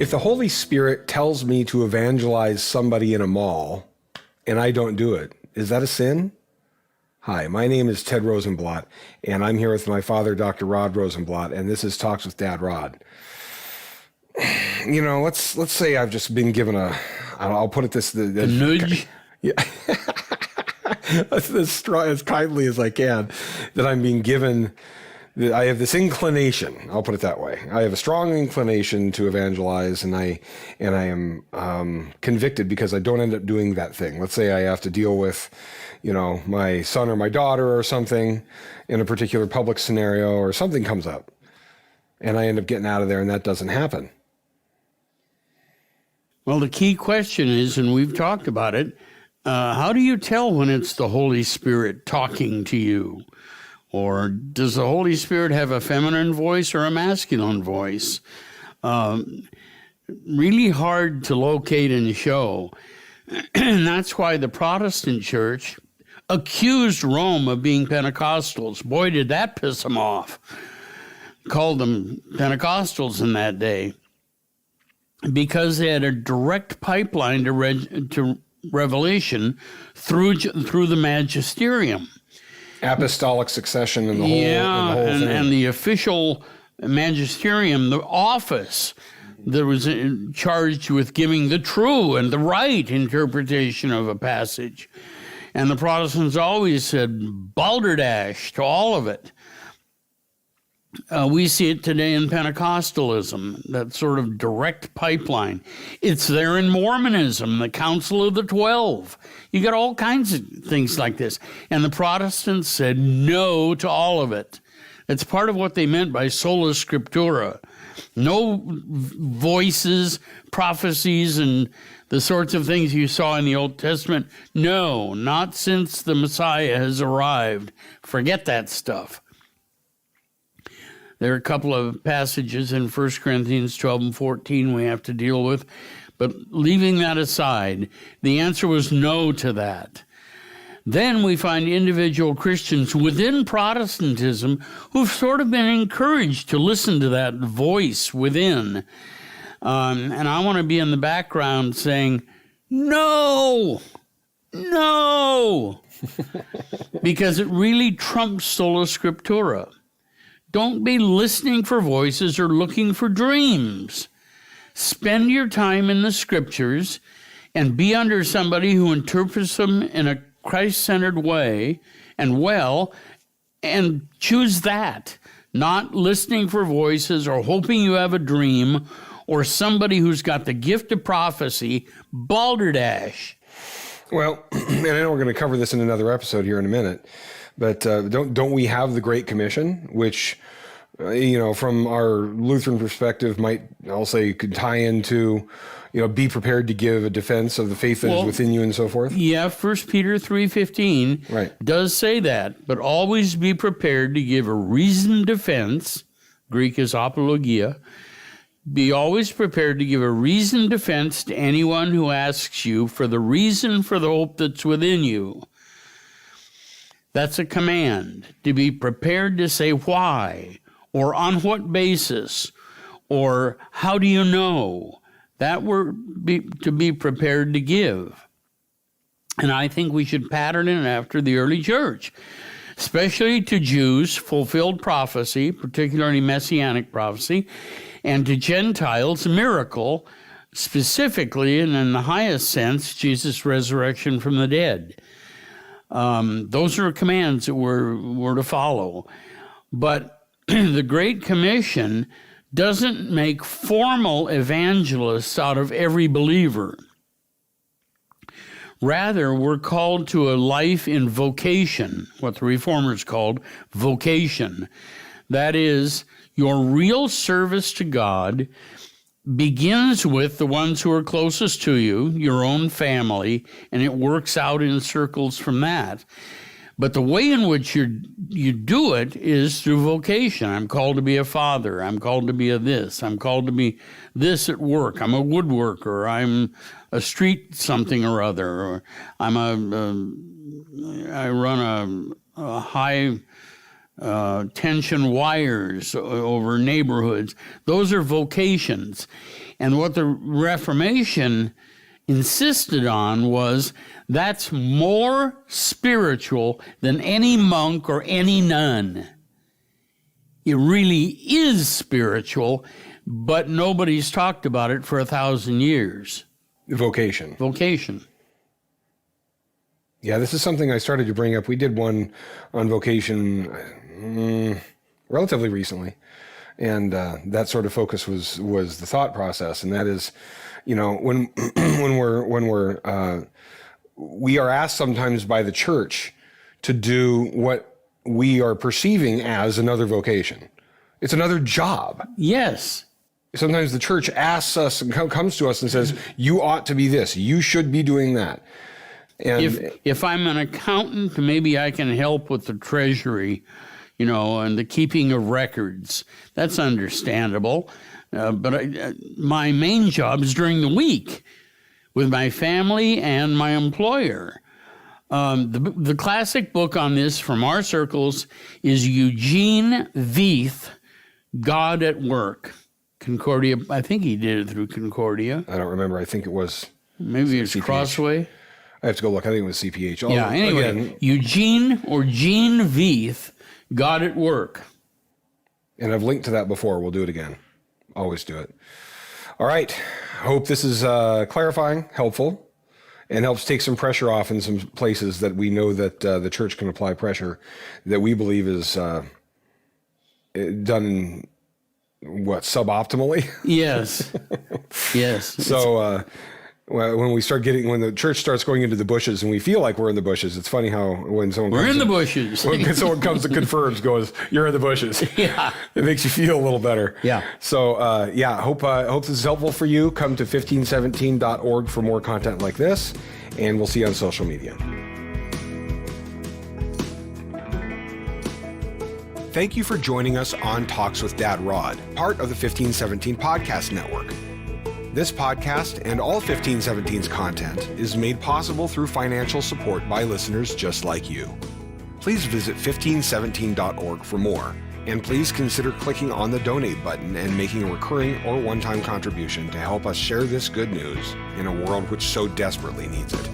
If the Holy Spirit tells me to evangelize somebody in a mall and I don't do it, is that a sin? Hi, my name is Ted Rosenblatt, and I'm here with my father, Dr. Rod Rosenblatt, and this is Talks with Dad Rod. You know, let's say I've just been given I'll put it this... a nudge? Yeah. as kindly as I can, that I'm being given... I have this inclination, I'll put it that way. I have a strong inclination to evangelize, and I am convicted because I don't end up doing that thing. Let's say I have to deal with, you know, my son or my daughter or something in a particular public scenario, or something comes up, and I end up getting out of there, and that doesn't happen. Well, the key question is, and we've talked about it, how do you tell when it's the Holy Spirit talking to you? Or does the Holy Spirit have a feminine voice or a masculine voice? Really hard to locate and show. And that's why the Protestant church accused Rome of being Pentecostals. Boy, did that piss them off. Called them Pentecostals in that day, because they had a direct pipeline to revelation through the magisterium. Apostolic succession and the whole, thing. And the official magisterium, the office that was charged with giving the true and the right interpretation of a passage. And the Protestants always said balderdash to all of it. We see it today in Pentecostalism, that sort of direct pipeline. It's there in Mormonism, the Council of the 12. You got all kinds of things like this. And the Protestants said no to all of it. It's part of what they meant by Sola Scriptura. No voices, prophecies, and the sorts of things you saw in the Old Testament. No, not since the Messiah has arrived. Forget that stuff. There are a couple of passages in 1 Corinthians 12 and 14 we have to deal with, but leaving that aside, the answer was no to that. Then we find individual Christians within Protestantism who've sort of been encouraged to listen to that voice within. And I want to be in the background saying, no, because it really trumps Sola Scriptura. Don't be listening for voices or looking for dreams. Spend your time in the Scriptures and be under somebody who interprets them in a Christ-centered way and choose that, not listening for voices or hoping you have a dream or somebody who's got the gift of prophecy, balderdash. Well, and I know we're going to cover this in another episode here in a minute, but don't we have the Great Commission, which, from our Lutheran perspective could tie into, be prepared to give a defense of the faith that is within you and so forth? Yeah, 1 Peter 3:15 does say that, but always be prepared to give a reasoned defense. Greek is apologia. Be always prepared to give a reasoned defense to anyone who asks you for the reason for the hope that's within you. That's a command, to be prepared to say why, or on what basis, or how do you know? That we're to be prepared to give. And I think we should pattern it after the early church, especially to Jews, fulfilled prophecy, particularly messianic prophecy, and to Gentiles, miracle, specifically and in the highest sense, Jesus' resurrection from the dead. Those are commands that we're to follow. But the Great Commission doesn't make formal evangelists out of every believer. Rather, we're called to a life in vocation, what the Reformers called vocation. That is, your real service to God begins with the ones who are closest to you, your own family, and it works out in circles from that. But the way in which you do it is through vocation. I'm called to be a father. I'm called to be a this. I'm called to be this at work. I'm a woodworker. I'm a street something or other. Or I run a high tension wires over neighborhoods. Those are vocations. And what the Reformation insisted on was that's more spiritual than any monk or any nun. It really is spiritual, but nobody's talked about it for 1,000 years. Vocation. Vocation. Yeah, this is something I started to bring up. We did one on vocation relatively recently, and that sort of focus was the thought process, and that is, when we are asked sometimes by the church to do what we are perceiving as another vocation. It's another job. Yes. Sometimes the church asks us and comes to us and says, you ought to be this, you should be doing that. And if I'm an accountant, maybe I can help with the treasury, and the keeping of records. That's understandable. But my main job is during the week with my family and my employer. The classic book on this from our circles is Eugene Veith, God at Work. Concordia, I think he did it through Concordia. I don't remember. I think it was. Maybe it's CPH. Crossway. I have to go look. I think it was CPH. Anyway, again, Eugene or Gene Veith, God at Work. And I've linked to that before. We'll do it again. Always do it. All right. I hope this is clarifying, helpful, and helps take some pressure off in some places that we know that the church can apply pressure that we believe is done suboptimally? Yes. Yes. So when the church starts going into the bushes and we feel like we're in the bushes, it's funny how when someone we're in the bushes. When someone comes and confirms, goes, you're in the bushes. Yeah. It makes you feel a little better. Yeah. So hope this is helpful for you. Come to 1517.org for more content like this, and we'll see you on social media. Thank you for joining us on Talks with Dad Rod, part of the 1517 Podcast Network. This podcast and all 1517's content is made possible through financial support by listeners just like you. Please visit 1517.org for more, and please consider clicking on the donate button and making a recurring or one-time contribution to help us share this good news in a world which so desperately needs it.